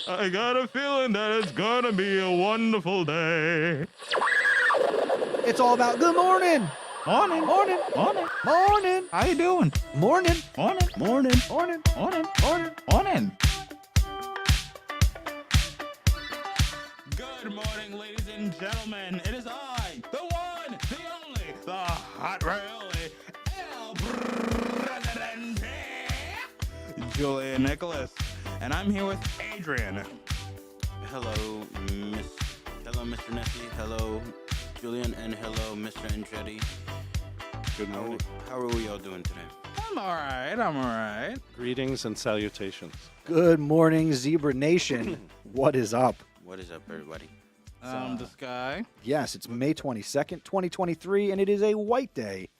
I got a feeling that it's gonna be a wonderful day. It's all about good morning. Morning. Morning. Morning. Morning. How you doing? Morning. Morning. Morning. Morning. Morning. Morning. Morning. Good morning, ladies and gentlemen. It is I, the one, the only, the hot really, El Presidente, Julian Nicholas, and I'm here with Adrian. Hello, Mr. Nessie. Hello, Julian, and hello, Mr. Andretti. Good morning. How are we all doing today? I'm all right. Greetings and Good morning, Zebra Nation. What is up? What is up, everybody? The sky. Yes, it's May 22nd, 2023, and it is a white day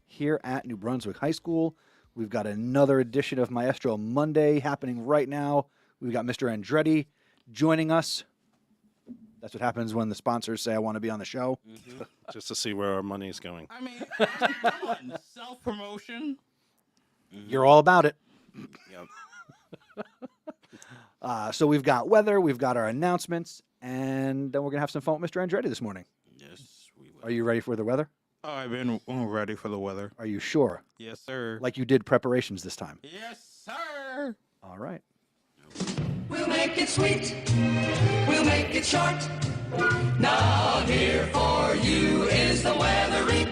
here at New Brunswick High School. We've got another edition of Maestro Monday happening right now. We've got Mr. Andretti joining us. That's what happens when the sponsors say, I want to be on the show. Mm-hmm. just to see where our money's going. I mean, come on, self-promotion. You're all about it. Yep. So we've got weather, we've got our announcements, and then we're going to have some fun with Mr. Andretti this morning. Yes, we will. Are you ready for the weather? Oh, I've been ready for the weather. Are you sure? Yes, sir. Like you did preparations this time? Yes, sir. All right. We'll make it sweet. We'll make it short. Now here for you is the weather report.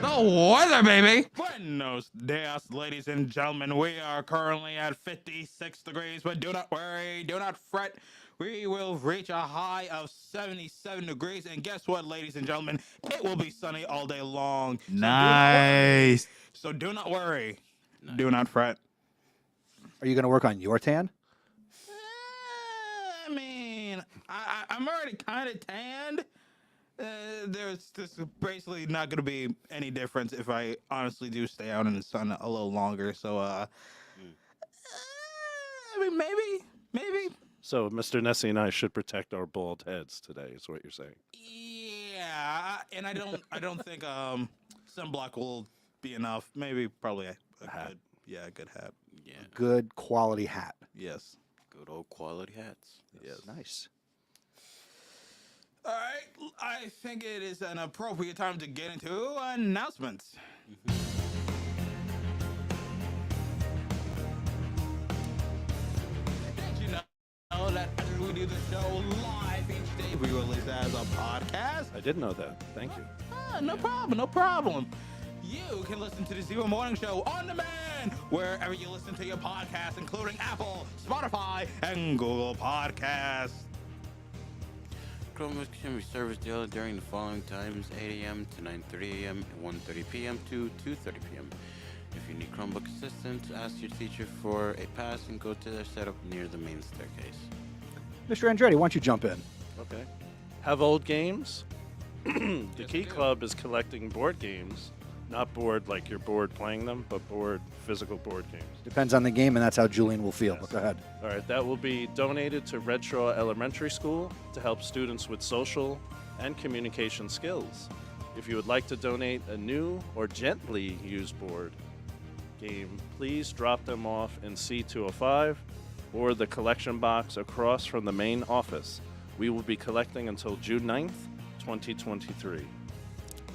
The weather, baby. Buenos dias, ladies and gentlemen. We are currently at 56 degrees, but do not worry, do not fret. We will reach a high of 77 degrees, and guess what, ladies and gentlemen? It will be sunny all day long. Nice. So do not worry. Nice. Do not fret. Are you going to work on your tan? I mean, I'm already kind of tanned. There's basically not going to be any difference if I honestly do stay out in the sun a little longer. So, I mean, maybe. So Mr. Nessie and I should protect our bald heads today, is what you're saying. Yeah, and I don't think sunblock will be enough. Maybe probably a hat. good hat. Yeah. Good quality hat. Yes. Good old quality hats. Yes. Nice. All right, I think it is an appropriate time to get into announcements. Did you know that as we do the show live each day, we release it as a podcast? I did know that. Thank you. No problem. You can listen to the Zero Morning Show on demand wherever you listen to your podcasts, including Apple, Spotify, and Google Podcasts. Chromebooks can be serviced daily during the following times: 8 a.m. to 9:30 a.m. and 1:30 p.m. to 2:30 p.m. If you need Chromebook assistance, ask your teacher for a pass and go to their setup near the main staircase. Mr. Andretti, why don't you jump in? Okay. Have old games? The Yes, Key we do. Club is collecting board games. Not bored like you're bored playing them, but physical board games. Depends on the game, and that's how Julian will feel. Yes. But go ahead. All right, that will be donated to Red Shaw Elementary School to help students with social and communication skills. If you would like to donate a new or gently used board game, please drop them off in C205 or the collection box across from the main office. We will be collecting until June 9th, 2023.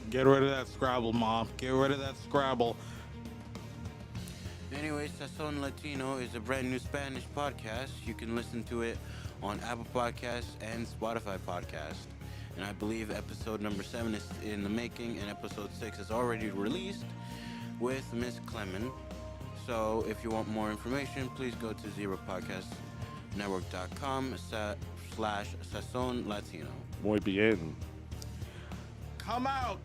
Get rid of that Scrabble, Mom. Get rid of that Scrabble. Anyway, Sazon Latino is a brand new Spanish podcast. You can listen to it on Apple Podcasts and Spotify Podcasts. And I believe episode number 7 is in the making, and episode 6 is already released with Miss Clement. So if you want more information, please go to ZeroPodcastNetwork.com/Sazon Latino. Muy bien. Come out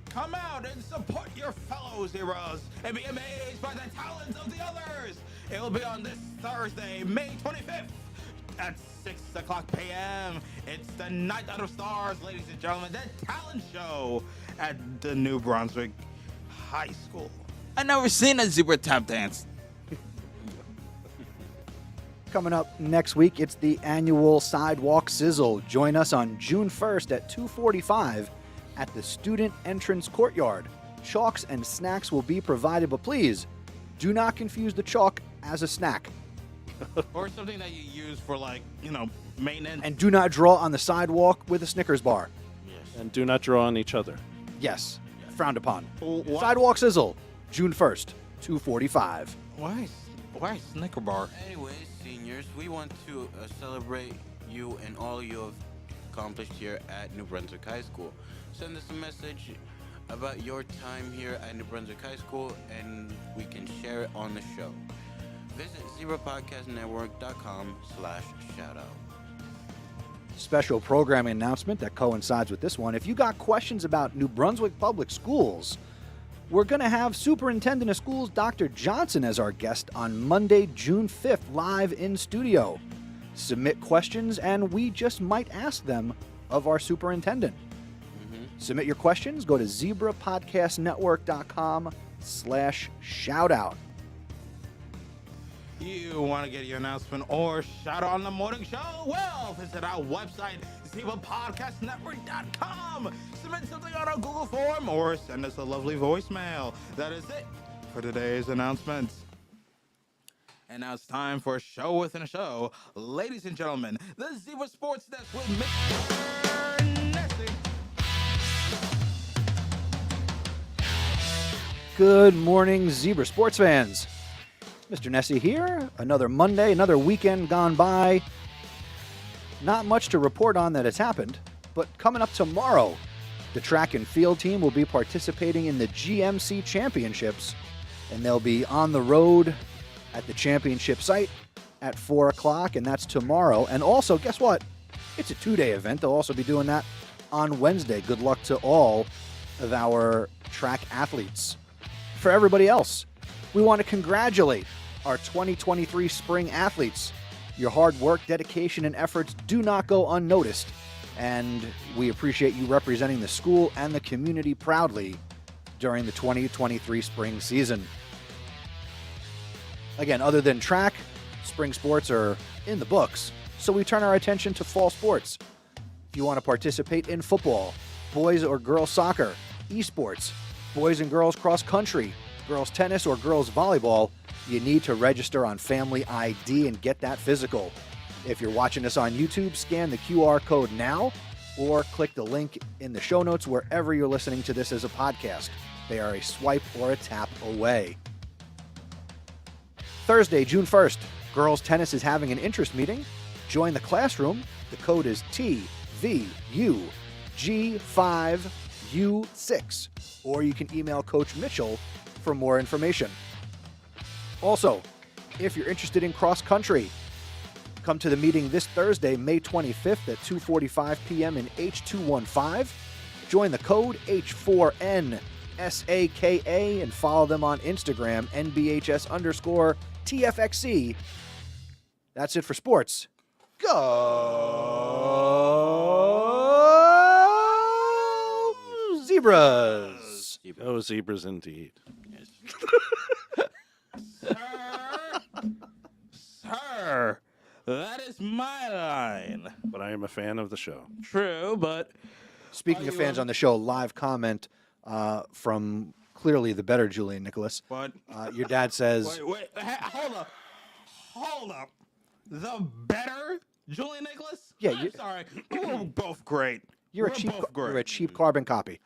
and support your fellow Zeros and be amazed by the talents of the others. It will be on this Thursday, May 25th at 6 o'clock p.m. It's the Night Out of Stars, ladies and gentlemen, the talent show at the New Brunswick High School. I've never seen a zebra tap dance. Coming up next week, it's the annual Sidewalk Sizzle. Join us on June 1st at 2:45 at the Student Entrance Courtyard. Chalks and snacks will be provided, but please do not confuse the chalk as a snack. or something that you use for like, maintenance. And do not draw on the sidewalk with a Snickers bar. Yes. And do not draw on each other. Yes, frowned upon. What? Sidewalk Sizzle, June 1st, 2:45. Why Snicker bar? Anyways, seniors, we want to celebrate you and all you have accomplished here at New Brunswick High School. Send us a message about your time here at New Brunswick High School, and we can share it on the show. Visit zebrapodcastnetwork.com/shoutout. Special programming announcement that coincides with this one. If you got questions about New Brunswick Public Schools, we're going to have Superintendent of Schools Dr. Johnson as our guest on Monday, June 5th, live in studio. Submit questions, and we just might ask them of our superintendent. Submit your questions. Go to zebrapodcastnetwork.com/shoutout. You want to get your announcement or shout out on the morning show? Well, visit our website, zebrapodcastnetwork.com. Submit something on our Google form or send us a lovely voicemail. That is it for today's announcements. And now it's time for a show within a show. Ladies and gentlemen, the Zebra Sports Desk with Mr. Nessie. Good morning, Zebra sports fans. Mr. Nessie here. Another Monday, another weekend gone by. Not much to report on that has happened, but coming up tomorrow, the track and field team will be participating in the GMC Championships, and they'll be on the road at the championship site at 4 o'clock, and that's tomorrow. And also, guess what? It's a 2-day event. They'll also be doing that on Wednesday. Good luck to all of our track athletes. For everybody else, we want to congratulate our 2023 spring athletes. Your hard work, dedication, and efforts do not go unnoticed, and we appreciate you representing the school and the community proudly during the 2023 spring season. Again, other than track, spring sports are in the books, so we turn our attention to fall sports. If you want to participate in football, boys or girls soccer, esports, boys and girls cross country, girls tennis, or girls volleyball, you need to register on Family ID and get that physical. If you're watching us on YouTube, scan the QR code now or click the link in the show notes wherever you're listening to this as a podcast. They are a swipe or a tap away. Thursday, June 1st, girls tennis is having an interest meeting. Join the classroom. The code is TVUG5U6, or you can email Coach Mitchell for more information. Also, if you're interested in cross country, come to the meeting this Thursday, May 25th at 2:45 p.m. in H215. Join the code H4NSAKA and follow them on Instagram, NBHS_TFXC. That's it for sports. Go Zebras! Oh, zebras indeed. Sir, that is my line. But I am a fan of the show. True, but Speaking of fans on the show, live comment from clearly the better Julian Nicholas. what? Your dad says, Wait, hold up. The better Julian Nicholas? Yeah, I'm sorry. We're both great. you're We're both a great. cheap carbon copy.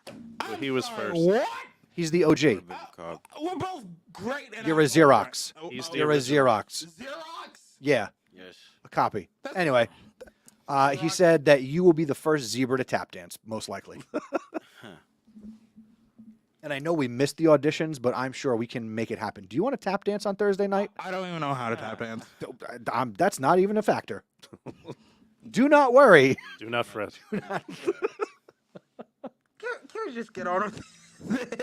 Well, he was Sorry, first. What? He's the OG. We're both great. And You're a I'm Xerox. Oh, He's oh, the You're a original. Xerox. Xerox? Yeah, Yes. a copy. Anyway, he said that you will be the first zebra to tap dance, most likely. And I know we missed the auditions, but I'm sure we can make it happen. Do you want to tap dance on Thursday night? I don't even know how to tap dance. That's not even a factor. Do not worry. Do not fret. Can we just get on with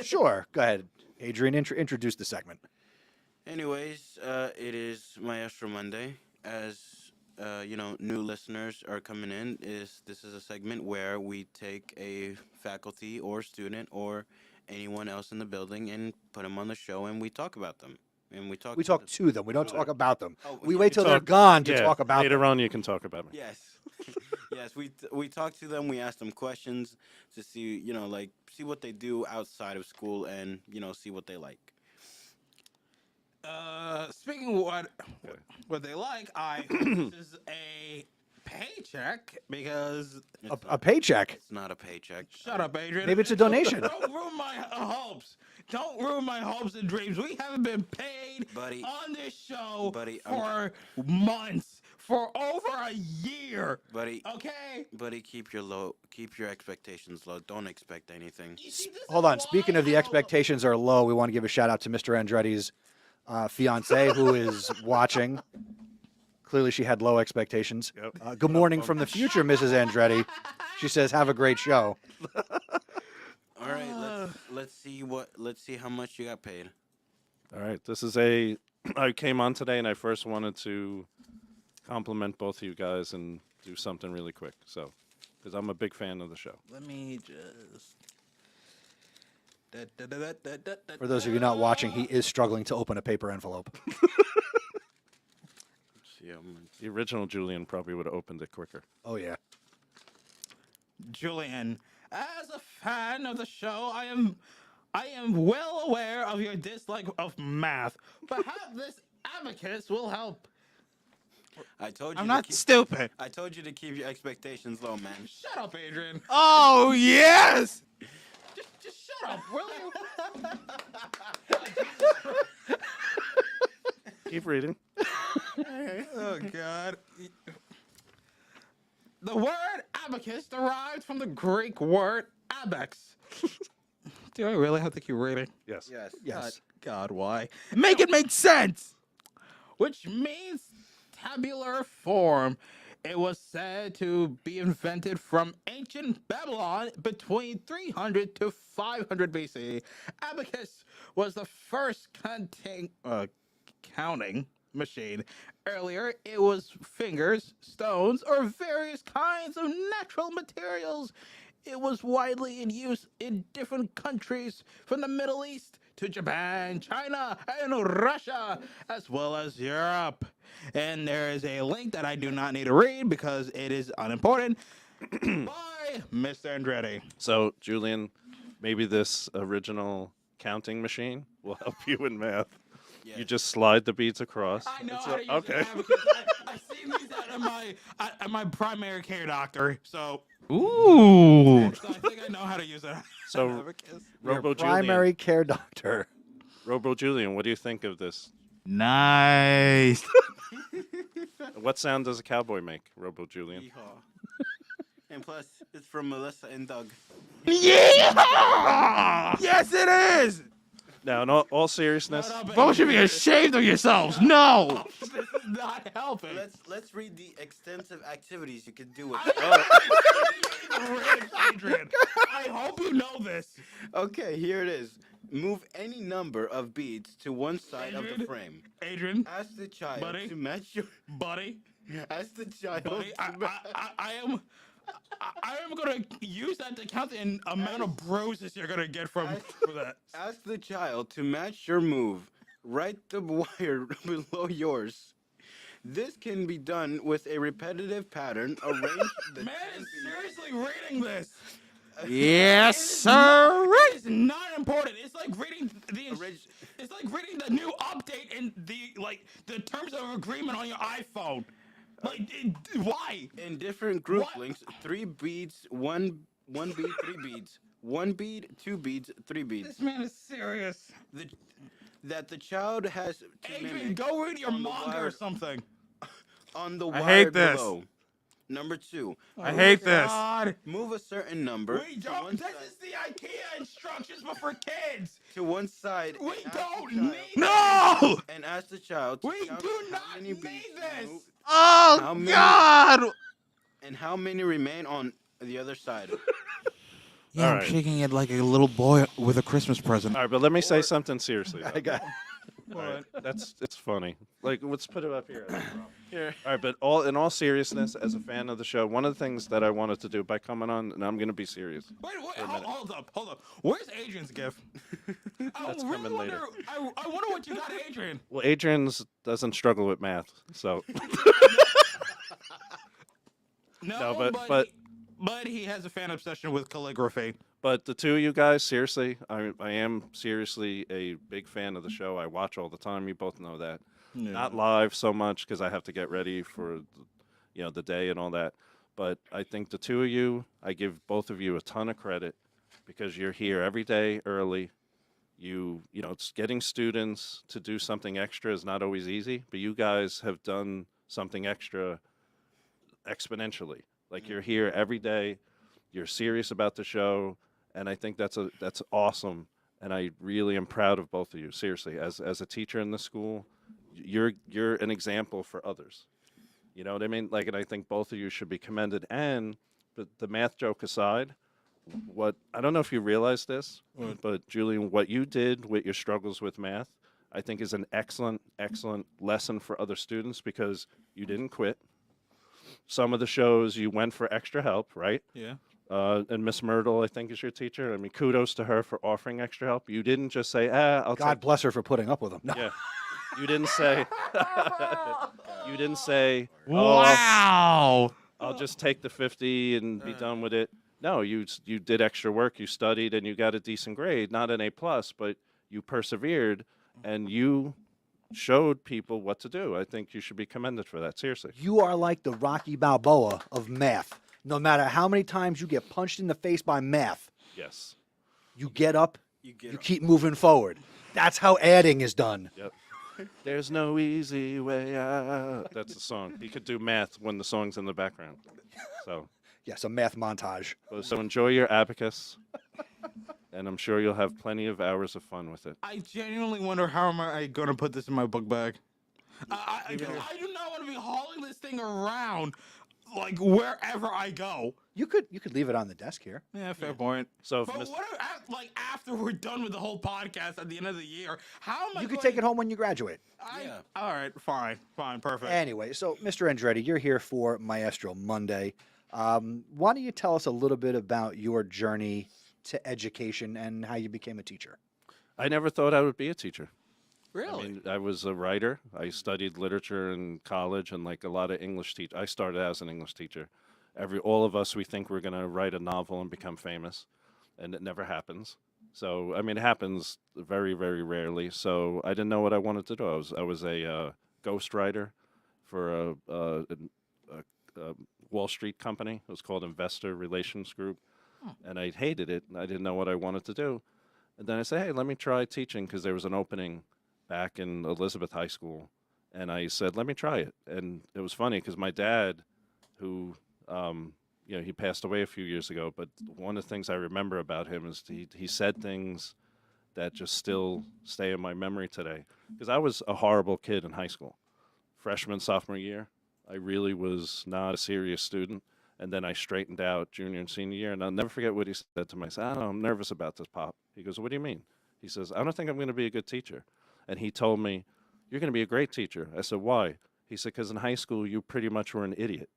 Sure. Go ahead, Adrian. Introduce the segment. Anyways, it is Maestro Monday. As new listeners are coming in. This is a segment where we take a faculty or student or anyone else in the building and put them on the show, and we talk about them. And we talk to them. We don't talk about them. Oh, We yeah, wait we till they're talk- gone to Yeah, talk about them. later on you can talk about me. Yes. Yes, we talk to them, we ask them questions to see, see what they do outside of school and, see what they like. Speaking what they like. I hope this is a paycheck because A paycheck. It's not a paycheck. shut up, Adrian. Maybe it's a donation. Don't ruin my hopes. Don't ruin my hopes and dreams. We haven't been paid Buddy. on this show Buddy, for months, for over a year. Buddy, Okay. buddy, keep your expectations low. Don't expect anything. You see, this Hold is on. Speaking why of the I don't- expectations are low, we want to give a shout out to Mr. Andretti's fiance who is watching. Clearly, she had low expectations. Yep. Good morning from the future, Mrs. Andretti. She says, "Have a great show." All right, let's see how much you got paid. All right, this is I came on today and I first wanted to compliment both of you guys and do something really quick. So, because I'm a big fan of the show. Let me just. For those of you not watching, he is struggling to open a paper envelope. See how much. The original Julian probably would have opened it quicker. Oh yeah. Julian, as a fan of the show, I am well aware of your dislike of math. Perhaps this abacus will help. I told you. I'm to not keep, stupid. I told you to keep your expectations low, man. Shut up, Adrian. Oh, yes! Just shut up, will you? Keep reading. Oh, God. The word abacus derives from the Greek word abex. Do I really have to keep reading? Yes. Yes. Yes. God, why? Make it make sense! Which means tabular form. It was said to be invented from ancient Babylon between 300 to 500 BC. Abacus was the first counting machine. Earlier, it was fingers, stones, or various kinds of natural materials. It was widely in use in different countries from the Middle East to Japan, China, and Russia, as well as Europe. And there is a link that I do not need to read because it is unimportant by Mr. Andretti. So, Julian, maybe this original counting machine will help you in math. Yes. You just slide the beads across. I know That's how to it. use Okay. an abacus. I seen these at my primary care doctor, so Ooh! I think I know how to use it. So, abacus. Your Robo Julian. primary care doctor. Robo Julian, what do you think of this? Nice! What sound does a cowboy make, Robo Julian? Yeehaw. And plus, it's from Melissa and Doug. Yeah! Yes, it is! Now, in all seriousness, Both should be ashamed of yourselves. No! This is not helping. Let's read the extensive activities you can do with. Adrian, I hope you know this. Okay, here it is. Move any number of beads to one side of the Adrian? frame. Adrian, Ask the child Buddy? to match your. buddy, Ask the child. buddy, to ma- I am gonna use that to count the amount of bruises you're gonna get for that. Ask the child to match your move. Write the wire below yours. This can be done with a repetitive pattern. Arrange the Man is seriously reading this. Yes, sir! It's not important. It's like reading Orig- it's like reading the new update in the terms of agreement on your iPhone. Why? in different groupings. 3 beads, one bead, 3 beads. 1 bead, 2 beads, 3 beads. This man is serious. That the child has to Adrian, mimic go read your on the manga wire- or something. on the I wire hate this. below. Number 2. I hate this. God. Move a certain number We to don't. one This side. is the IKEA instructions, but for kids. To one side. We and ask don't the child- need. No! And ask the child to We count do how not many need beads to this. move Oh, How many- God! and how many remain on the other side. Yeah, All I'm right. shaking it like a little boy with a Christmas present. all right, but let me say something seriously. I though. got. All right, it's funny. Like, let's put it up here. Here. All right, but in all seriousness, as a fan of the show, one of the things that I wanted to do by coming on, and I'm going to be serious. Wait, a minute. hold up. Where's Adrian's gift? That's really coming later. wonder. I wonder what you got, Adrian. Well, Adrian's doesn't struggle with math, so No, No, but- but he has a fan obsession with calligraphy. But the two of you guys, seriously, I am seriously a big fan of the show. I watch all the time. You both know that. Not live so much because I have to get ready for, the day and all that. But I think the two of you, I give both of you a ton of credit because you're here every day early. It's getting students to do something extra is not always easy, but you guys have done something extra exponentially. Like you're here every day, you're serious about the show, and I think that's awesome. And I really am proud of both of you. Seriously, as a teacher in the school, you're an example for others. You know what I mean? Like, and I think both of you should be commended. And but the math joke aside, what I don't know if you realize this, but Julian, what you did with your struggles with math, I think is an excellent lesson for other students because you didn't quit. Some of the shows you went for extra help, right? Yeah. And Miss Myrtle, I think, is your teacher. I mean, kudos to her for offering extra help. You didn't just say, I'll God take. bless her for putting up with him. No. Yeah. You didn't say. You didn't say. Wow. I'll just take the 50 and be done with it. No, you did extra work. You studied and you got a decent grade, not an A+, but you persevered and you showed people what to do. I think you should be commended for that. Seriously. You are like the Rocky Balboa of math. No matter how many times you get punched in the face by math, Yes. you get up, you keep moving forward. That's how adding is done. Yep. There's no easy way out. That's the song. He could do math when the song's in the background. So. Yes, a math montage. So enjoy your abacus, and I'm sure you'll have plenty of hours of fun with it. I genuinely wonder how am I going to put this in my book bag. I do not want to be hauling this thing around like wherever I go. You could leave it on the desk here. Yeah, fair point. So, if But Mr. what if, like after we're done with the whole podcast at the end of the year, how am I? You could going- take it home when you graduate. All right, fine, perfect. Anyway, so Mr. Andretti, you're here for Maestro Monday. Why don't you tell us a little bit about your journey to education and how you became a teacher? I never thought I would be a teacher. Really? I mean, I was a writer. I studied literature in college and like a lot of English teach. I started as an English teacher. All of us, we think we're going to write a novel and become famous, and it never happens. So, I mean, it happens very, very rarely. So I didn't know what I wanted to do. I was a ghostwriter for a Wall Street company. It was called Investor Relations Group, and I hated it. And I didn't know what I wanted to do. And then I said, hey, let me try teaching because there was an opening back in Elizabeth High School. And I said, let me try it. And it was funny because my dad, who, he passed away a few years ago, but one of the things I remember about him is he said things that just still stay in my memory today. Because I was a horrible kid in high school. Freshman, sophomore year, I really was not a serious student. And then I straightened out junior and senior year. And I'll never forget what he said to me. I said, I don't know, I'm nervous about this, Pop. He goes, what do you mean? He says, I don't think I'm going to be a good teacher. And he told me, you're going to be a great teacher. I said, why? He said, because in high school, you pretty much were an idiot.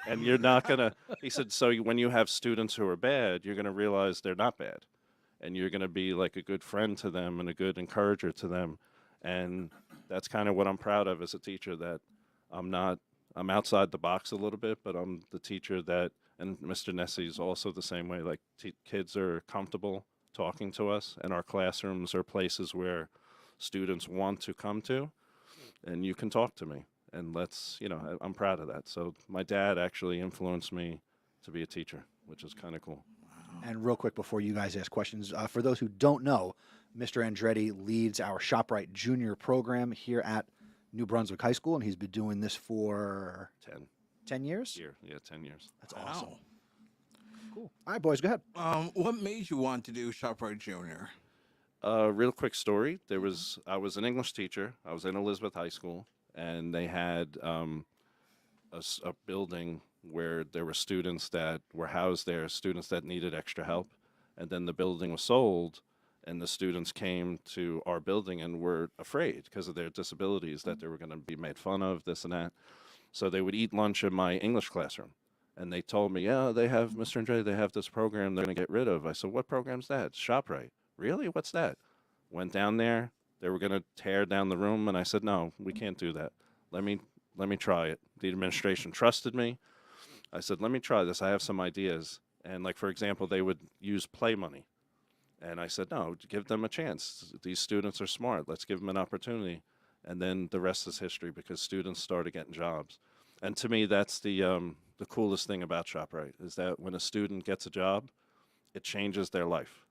And you're not going to, he said, so when you have students who are bad, you're going to realize they're not bad. And you're going to be like a good friend to them and a good encourager to them. And that's kind of what I'm proud of as a teacher, that I'm outside the box a little bit, but I'm the teacher that, and Mr. Nessie is also the same way, like kids are comfortable talking to us, and our classrooms are places where students want to come to, and you can talk to me. And I'm proud of that. So my dad actually influenced me to be a teacher, which is kind of cool. And real quick before you guys ask questions, for those who don't know, Mr. Andretti leads our ShopRite Junior program here at New Brunswick High School, and he's been doing this for 10 years? Yeah, 10 years. That's awesome. Cool. All right, boys, go ahead. What made you want to do ShopRite Junior? Real quick story. I was an English teacher. I was in Elizabeth High School, and they had a building where there were students that were housed there, students that needed extra help. And then the building was sold, and the students came to our building and were afraid because of their disabilities that they were going to be made fun of, this and that. So they would eat lunch in my English classroom. And they told me, yeah, they have, Mr. Andre, they have this program they're going to get rid of. I said, what program's that? ShopRite. Really? What's that? Went down there. They were going to tear down the room. And I said, no, we can't do that. Let me try it. The administration trusted me. I said, let me try this. I have some ideas. And like, for example, they would use play money. And I said, no, give them a chance. These students are smart. Let's give them an opportunity. And then the rest is history because students started getting jobs. And to me, that's the coolest thing about ShopRite is that when a student gets a job, it changes their life.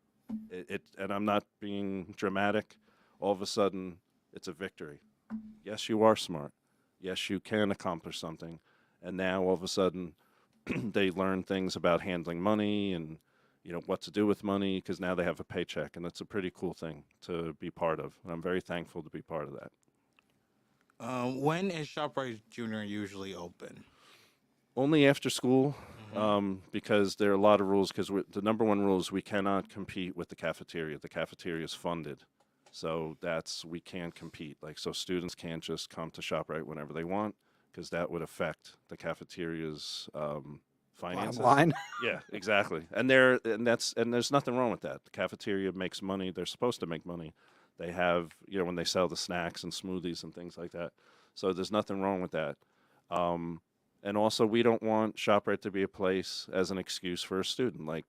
And I'm not being dramatic. All of a sudden, it's a victory. Yes, you are smart. Yes, you can accomplish something. And now all of a sudden, they learn things about handling money and what to do with money because now they have a paycheck, and that's a pretty cool thing to be part of. And I'm very thankful to be part of that. When is ShopRite Junior usually open? Only after school, because there are a lot of rules. Because the number one rule is we cannot compete with the cafeteria. The cafeteria is funded, so we can't compete. So students can't just come to ShopRite whenever they want, because that would affect the cafeteria's finances. Bottom line. Yeah, exactly. And there's nothing wrong with that. The cafeteria makes money. They're supposed to make money. They have, when they sell the snacks and smoothies and things like that. So there's nothing wrong with that. And also, we don't want ShopRite to be a place as an excuse for a student.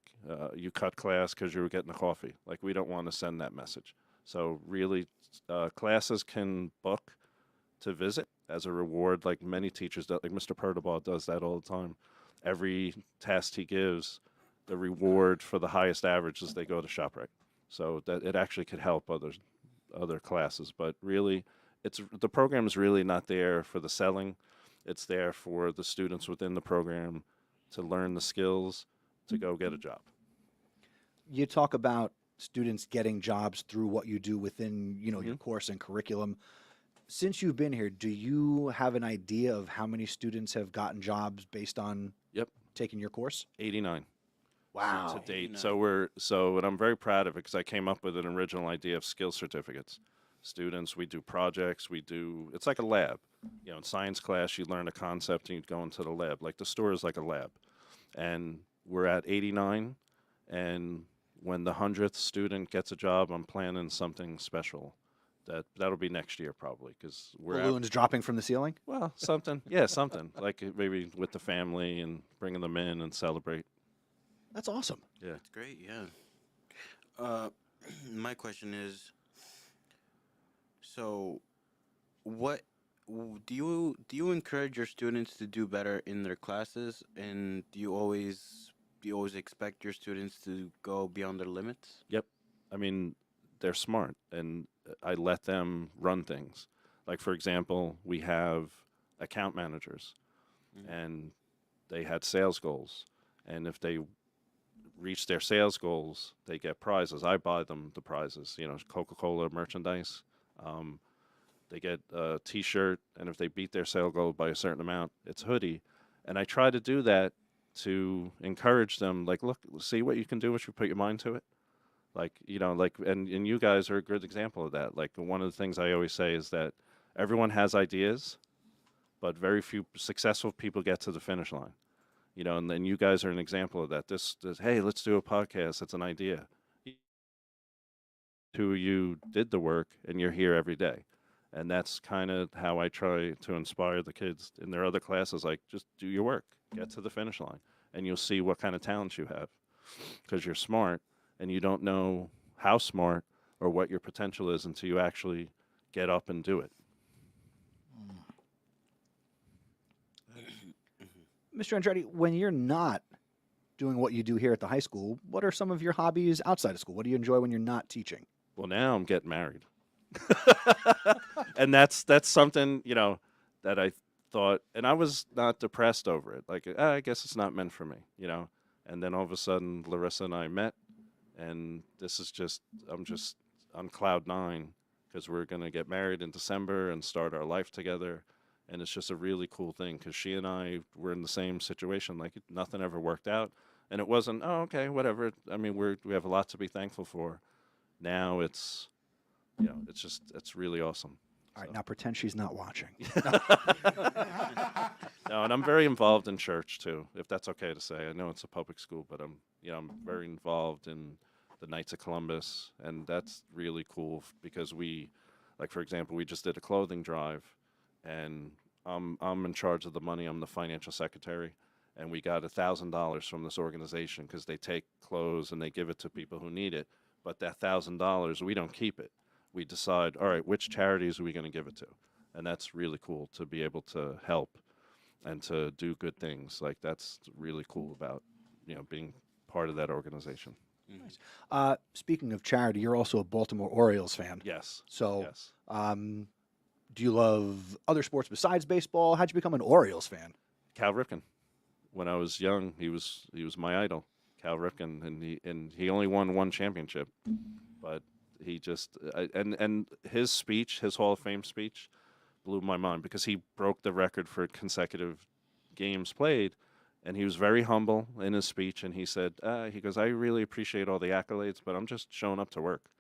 You cut class because you were getting a coffee. We don't want to send that message. So really, classes can book to visit as a reward, like many teachers do. Like Mr. Pertobal does that all the time. Every test he gives, the reward for the highest average is they go to ShopRite. So that it actually could help other classes. But really, the program is really not there for the selling. It's there for the students within the program to learn the skills to go get a job. You talk about students getting jobs through what you do within, your course and curriculum. Since you've been here, do you have an idea of how many students have gotten jobs based on taking your course? 89. Wow. To date. And I'm very proud of it because I came up with an original idea of skill certificates. Students, we do projects, it's like a lab. In science class, you learn a concept and you go into the lab. Like the store is like a lab. And we're at 89, and when the 100th student gets a job, I'm planning something special. That'll be next year probably because we're balloons dropping from the ceiling. Well, something, yeah, something like maybe with the family and bringing them in and celebrate. That's awesome. Yeah, That's great. Yeah. My question is, so what do you encourage your students to do better in their classes, and do you always expect your students to go beyond their limits? Yep. I mean, they're smart, and I let them run things. Like, for example, we have account managers, and they had sales goals. And if they reach their sales goals, they get prizes. I buy them the prizes, Coca-Cola merchandise. They get a T-shirt, and if they beat their sale goal by a certain amount, it's a hoodie. And I try to do that to encourage them, look, see what you can do once you put your mind to it. And you guys are a good example of that. One of the things I always say is that everyone has ideas, but very few successful people get to the finish line. And then you guys are an example of that. This hey, let's do a podcast. It's an idea. You did the work, and you're here every day. And that's kind of how I try to inspire the kids in their other classes. Just do your work, get to the finish line, and you'll see what kind of talents you have. Because you're smart, and you don't know how smart or what your potential is until you actually get up and do it. Mr. Andretti, when you're not doing what you do here at the high school, what are some of your hobbies outside of school? What do you enjoy when you're not teaching? Well, now I'm getting married. And that's something, that I thought, and I was not depressed over it. I guess it's not meant for me, And then all of a sudden, Larissa and I met, and I'm just on cloud 9 because we're going to get married in December and start our life together. And it's just a really cool thing because she and I were in the same situation. Nothing ever worked out. And it wasn't, oh, okay, whatever. I mean, we have a lot to be thankful for. Now it's really awesome. All right, now pretend she's not watching. No, and I'm very involved in church too, if that's okay to say. I know it's a public school, but I'm very involved in the Knights of Columbus, and that's really cool because for example, we just did a clothing drive, and I'm in charge of the money. I'm the financial secretary, and we got $1,000 from this organization because they take clothes and they give it to people who need it. But that $1,000, we don't keep it. We decide, all right, which charities are we going to give it to? And that's really cool to be able to help and to do good things. Like, that's really cool about, being part of that organization. Speaking of charity, you're also a Baltimore Orioles fan. Yes. So, Yes. do you love other sports besides baseball? How'd you become an Orioles fan? Cal Ripken. When I was young, he was my idol, Cal Ripken, and he only won one championship, but he just and his speech, his Hall of Fame speech, blew my mind because he broke the record for consecutive games played, and he was very humble in his speech, and he said, he goes, I really appreciate all the accolades, but I'm just showing up to work.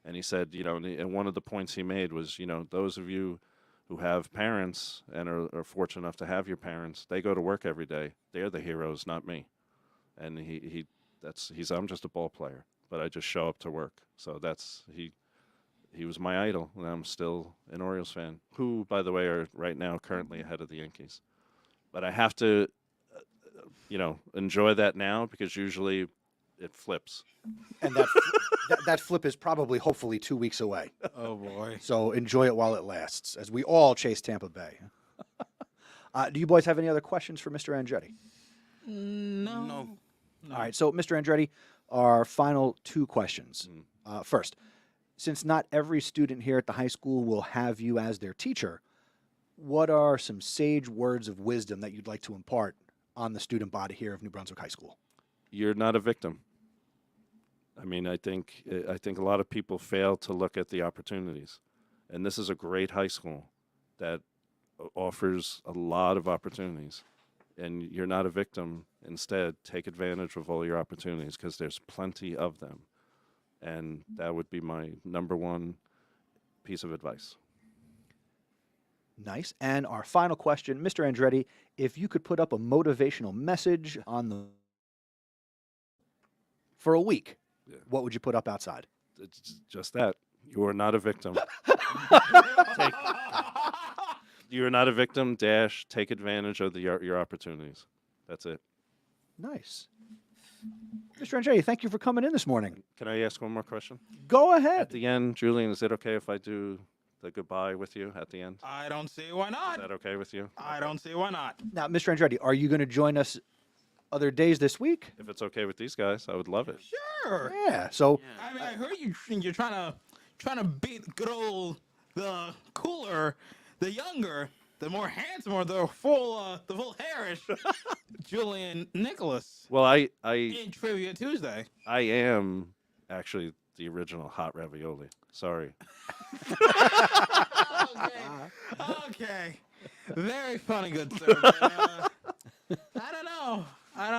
And he said, and one of the points he made was, those of you who have parents and are fortunate enough to have your parents, they go to work every day. They're the heroes, not me. And I'm just a ball player, but I just show up to work. So he was my idol, and I'm still an Orioles fan, who, by the way, are right now currently ahead of the Yankees. But I have to, enjoy that now because usually it flips. And that flip is probably, hopefully, 2 weeks away. Oh, boy. So enjoy it while it lasts, as we all chase Tampa Bay. Do you boys have any other questions for Mr. Andretti? No. All right, so Mr. Andretti, our final two questions. First, since not every student here at the high school will have you as their teacher, what are some sage words of wisdom that you'd like to impart on the student body here of New Brunswick High School? You're not a victim. I mean, I think a lot of people fail to look at the opportunities, and this is a great high school that offers a lot of opportunities, and you're not a victim. Instead, take advantage of all your opportunities because there's plenty of them, and that would be my number one piece of advice. Nice. And our final question, Mr. Andretti, if you could put up a motivational message for a week, what would you put up outside? It's just that. You are not a victim. You are not a victim, take advantage of your opportunities. That's it. Nice. Mr. Andretti, thank you for coming in this morning. Can I ask one more question? Go At ahead. the end, Julian, is it okay if I do the goodbye with you at the end? I don't see why not. Is that okay with you? I don't see why not. Now, Mr. Andretti, are you going to join us other days this week? If it's okay with these guys, I would love it. Sure. Yeah. So, I mean, I heard you're trying to beat good old the cooler, the younger, the more handsome, or the full hairish Julian Nicholas Well, I in Trivia Tuesday. am actually the original hot ravioli. Sorry. Okay. Very funny, good sir. But, I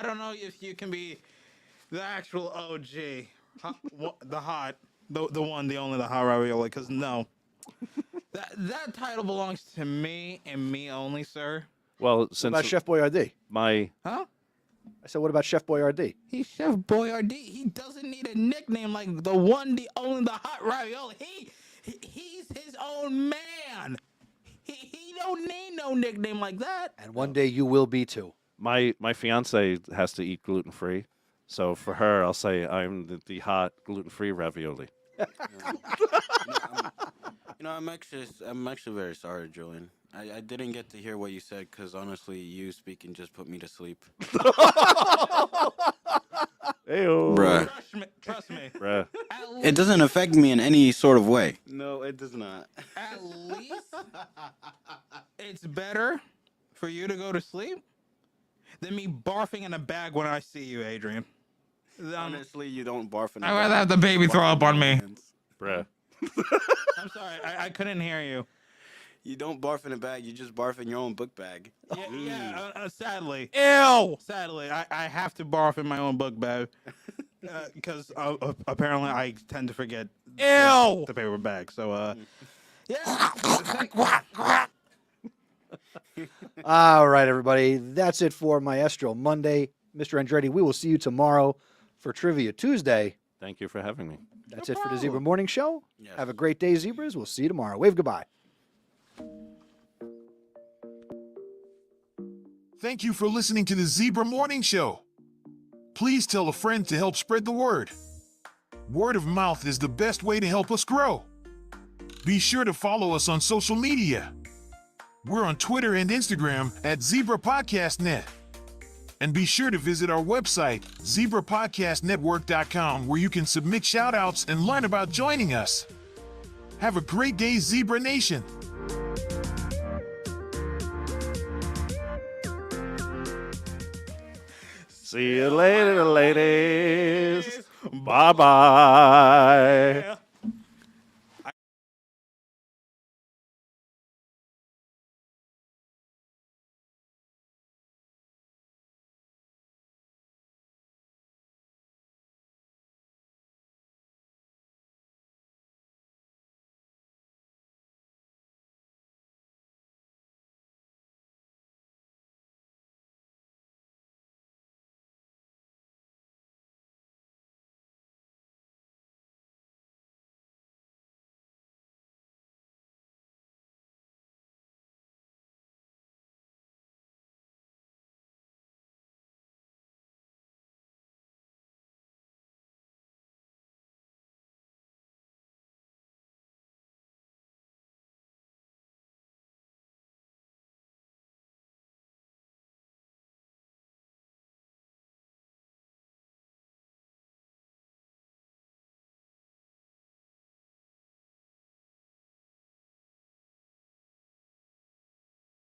don't know if you can be the actual OG, the one, the only, the hot ravioli. Because no, that title belongs to me and me only, sir. Well, what since about Chef Boyardee? Huh? I said, what about Chef Boyardee? He's Chef Boyardee. He doesn't need a nickname like the one, the only, the hot ravioli. He's his own man. He don't need no nickname like that. And one day you will be too. my fiance has to eat gluten-free, so for her, I'll say I'm the hot gluten-free ravioli. I'm actually very sorry, Julian. I didn't get to hear what you said because honestly, you speaking just put me to sleep. Heyo. Bruh. Trust me. Bruh. It doesn't affect me in any sort of way. No, it does not. At least it's better for you to go to sleep than me barfing in a bag when I see you, Adrian. Honestly, you don't barf in a I'd rather bag. have the baby throw up on me. Bruh. I'm sorry, I couldn't hear you. You don't barf in a bag, you just barf in your own book bag. Yeah, sadly. Ew. Sadly, I have to barf in my own book bag because apparently I tend to forget Ew. the paper bag. So, yeah. All right, everybody. That's it for Maestro Monday. Mr. Andretti, we will see you tomorrow for Trivia Tuesday. Thank you for having me. That's it for the Zebra Morning Show. Yes. Have a great day, Zebras. We'll see you tomorrow. Wave goodbye. Thank you for listening to the Zebra Morning Show. Please tell a friend to help spread the word. Word of mouth is the best way to help us grow. Be sure to follow us on social media. We're on Twitter and Instagram at Zebra Podcast Net. And be sure to visit our website, zebrapodcastnetwork.com, where you can submit shout-outs and learn about joining us. Have a great day, Zebra Nation. See you later, ladies. Bye-bye.